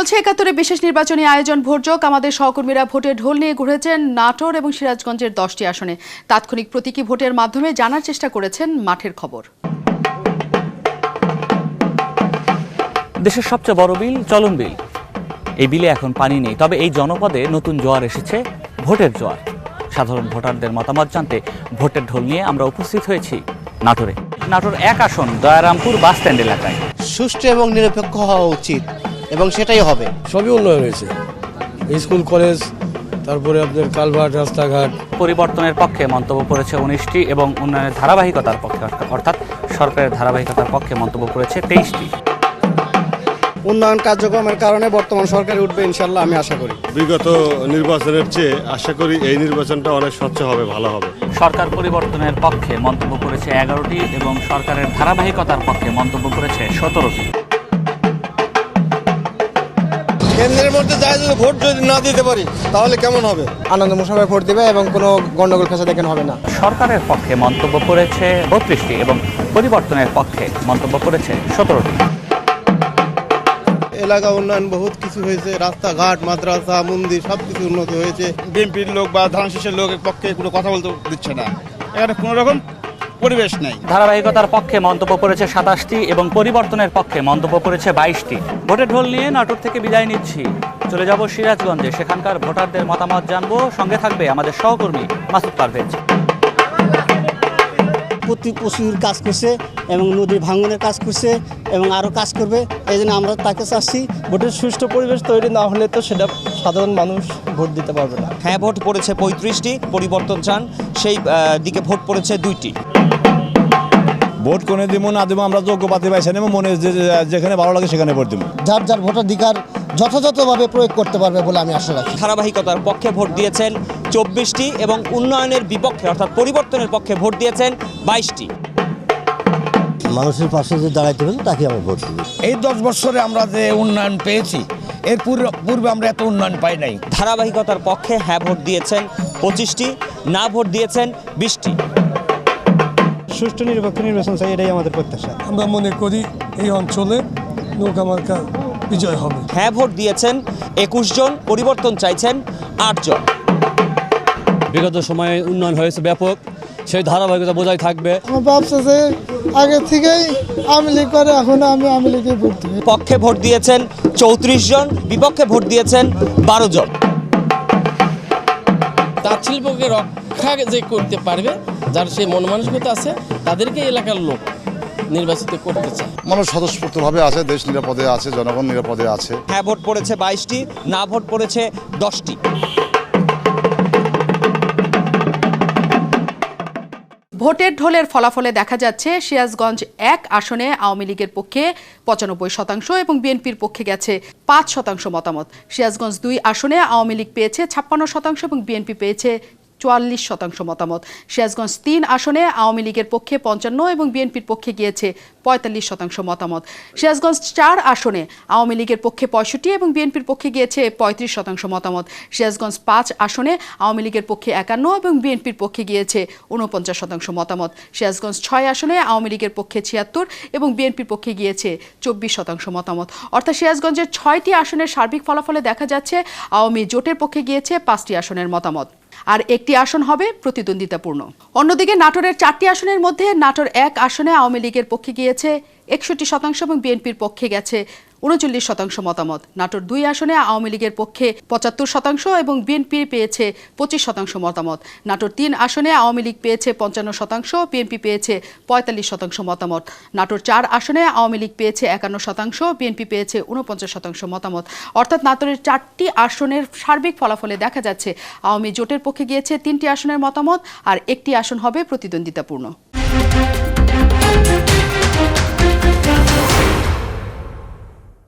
চলছে ৭১ বিশেষ নির্বাচনী আয়োজন ভোটযোগ। আমাদের সহকর্মীরা ভোটের ঢোল নিয়ে ঘুরেছেন নাটোর এবং সিরাজগঞ্জের ১০টি আসনে। তাৎক্ষণিক প্রতীকী ভোটের মাধ্যমে জানার চেষ্টা করেছেন মাঠের খবর। দেশের সবচেয়ে বড় বিল চলন বিল, এই বিলে এখন পানি নেই, তবে এই জনপদে নতুন জোয়ার এসেছে, ভোটের জোয়ার। সাধারণ ভোটারদের মতামত জানতে ভোটের ঢোল নিয়ে আমরা উপস্থিত হয়েছি নাটোরে। নাটোর ১ আসন দয়ারামপুর বাস স্ট্যান্ড এলাকায়। সুষ্ঠু এবং নিরপেক্ষ হওয়া উচিত এবং সেটাই হবে। সবই উন্নয়ন হয়েছে, স্কুল কলেজ, তারপরে আপনার কালভার্ট, রাস্তাঘাট। পরিবর্তনের পক্ষে মন্তব্য করেছে ১৯টি এবং উন্নয়নের ধারাবাহিকতার পক্ষে অর্থাৎ সরকারের ধারাবাহিকতার পক্ষে মন্তব্য করেছে ২৩টি। উন্নয়ন কার্যক্রমের কারণে বর্তমান সরকারে উঠবে ইনশাল্লাহ, আমি আশা করি। বিগত নির্বাচনের চেয়ে আশা করি এই নির্বাচনটা অনেক স্বচ্ছ হবে, ভালো হবে। সরকার পরিবর্তনের পক্ষে মন্তব্য করেছে ১১টি এবং সরকারের ধারাবাহিকতার পক্ষে মন্তব্য করেছে ১৭টি। কেন্দ্রের মধ্যে যায় যদি ভোট যদি না দিতে পারি তাহলে কেমন হবে? আনন্দ মোশাররফ ভোট দেবে এবং কোনো গন্ডগোল ফেসাদ এখানে হবে না। সরকারের পক্ষে মন্তব্য করেছে ৩২টি এবং পরিবর্তনের পক্ষে মন্তব্য করেছে ১৭টি। এলাকা উন্নয়ন বহুত কিছু হয়েছে, রাস্তাঘাট, মাদ্রাসা, মন্দির সবকিছু উন্নত হয়েছে। বিএনপির লোক বা ধান শীষের লোকের পক্ষে কোনো কথা বলতে দিচ্ছে না, এখানে কোনো রকম পরিবেশ নেই। ধারাবাহিকতার পক্ষে মন্তব্য করেছে ২৭টি এবং পরিবর্তনের পক্ষে মন্তব্য করেছে ২২টি। ভোটের ঢোল নিয়ে নাটোর থেকে বিদায় নিচ্ছি, চলে যাব সিরাজগঞ্জে, সেখানকার ভোটারদের মতামত জানবো। সঙ্গে থাকবে আমাদের সহকর্মী মাসুদ পারভেজ। প্রচুর কাজ করছে এবং নদী ভাঙনের কাজ করছে এবং আরও কাজ করবে, এই জন্য আমরা তাকে চাচ্ছি। ভোটের সুষ্ঠু পরিবেশ তৈরি না হলে তো সেটা সাধারণ মানুষ ভোট দিতে পারবে না। হ্যাঁ ভোট পড়েছে ৩৫টি, পরিবর্তন চান সেই দিকে ভোট পড়েছে ২টি। ভোট কোনে দিব না দেবো আমরা যোগ্য পাতি পাইছে নেব, মনে যেখানে ভালো লাগে সেখানে ভোট দেবো। যার যার ভোটাধিকার যথাযথভাবে প্রয়োগ করতে পারবে বলে আমি আশা রাখি। ধারাবাহিকতার পক্ষে ভোট দিয়েছেন ২৪টি এবং উন্নয়নের বিপক্ষে অর্থাৎ পরিবর্তনের পক্ষে ভোট দিয়েছেন ২২টি। মানুষের পাশে যে দাঁড়াইতে হবে তাকে আমি ভোট দেবো। এই ১০ বছরে আমরা যে উন্নয়ন পেয়েছি, এর পূর্বে আমরা এত উন্নয়ন পাই নাই। ধারাবাহিকতার পক্ষে হ্যাঁ ভোট দিয়েছেন ২৫টি, না ভোট দিয়েছেন ২০টি। সুষ্ঠু নিরপেক্ষ নির্বাচন চাই, এটাই আমাদের প্রত্যাশা। আমরা মনে করি এই অঞ্চলে নৌকা মার্কা বিজয় হবে। হ্যাঁ ভোট দিয়েছেন ২১ জন, পরিবর্তন চাইছেন ৮ জন। বিগত সময়ে উন্নয়ন হয়েছে ব্যাপক, সেই ধারাবাহিকতা বজায় থাকবে। আমার ভাবছে যে আগে থেকেই আওয়ামী লীগ করে, এখন আমি আওয়ামী লীগে ভোট দেব। পক্ষে ভোট দিয়েছেন ৩৪ জন, বিপক্ষে ভোট দিয়েছেন ১২ জন। তাঁত শিল্পকে রক্ষা যে করতে পারবে, যার সেই মন মানসিকতা আছে, তাদেরকে এলাকার লোক নির্বাচিত করতে চায়। মানুষ স্বতঃস্ফূর্তভাবে আছে, দেশ নিরাপদে আছে, জনগণ নিরাপদে আছে। হ্যাঁ ভোট পড়েছে ২২টি, না ভোট পড়েছে ১০টি। ভোটের ঢোলের ফলাফলে দেখা যাচ্ছে সিরাজগঞ্জ ১ আসনে আওয়ামী লীগের পক্ষে ৯৫% এবং বিএনপির পক্ষে গেছে ৫% মতামত। সিরাজগঞ্জ ২ আসনে আওয়ামী লীগ পেয়েছে ৫৬% এবং বিএনপি পেয়েছে ৪৪% মতামত। সিরাজগঞ্জ ৩ আসনে আওয়ামী লীগের পক্ষে ৫৫ এবং বিএনপির পক্ষে গিয়েছে ৪৫% মতামত। সিরাজগঞ্জ ৪ আসনে আওয়ামী লীগের পক্ষে ৬৫ এবং বিএনপির পক্ষে গিয়েছে ৩৫% মতামত। সিরাজগঞ্জ ৫ আসনে আওয়ামী লীগের পক্ষে ৫১ এবং বিএনপির পক্ষে গিয়েছে ৪৯% মতামত। সিরাজগঞ্জ ৬ আসনে আওয়ামী লীগের পক্ষে ৭৬ এবং বিএনপির পক্ষে গিয়েছে ২৪% মতামত। অর্থাৎ সিরাজগঞ্জের ৬টি আসনের সার্বিক ফলাফলে দেখা যাচ্ছে আওয়ামী জোটের পক্ষে গিয়েছে ৫টি আসনের মতামত, আর একটি আসন হবে প্রতিদ্বন্দ্বিতাপূর্ণ। অন্যদিকে নাটোরের ৪টি আসনের মধ্যে নাটোর ১ আসনে আওয়ামী লীগের পক্ষে গিয়েছে ৬১% এবং বিএনপির পক্ষে গেছে ৩৯% মতামত। নাটোর ২ আসনে আওয়ামী লীগের পক্ষে ৭৫% এবং বিএনপি পেয়েছে ২৫% মতামত। নাটোর ৩ আসনে আওয়ামী লীগ পেয়েছে ৫৫%, বিএনপি পেয়েছে ৪৫% মতামত। নাটোর ৪ আসনে আওয়ামী লীগ পেয়েছে ৫১%, বিএনপি পেয়েছে ৪৯% মতামত। অর্থাৎ নাটোরের ৪টি আসনের সার্বিক ফলাফলে দেখা যাচ্ছে আওয়ামী জোটের পক্ষে গিয়েছে ৩টি আসনের মতামত, আর একটি আসন হবে প্রতিদ্বন্দ্বিতাপূর্ণ।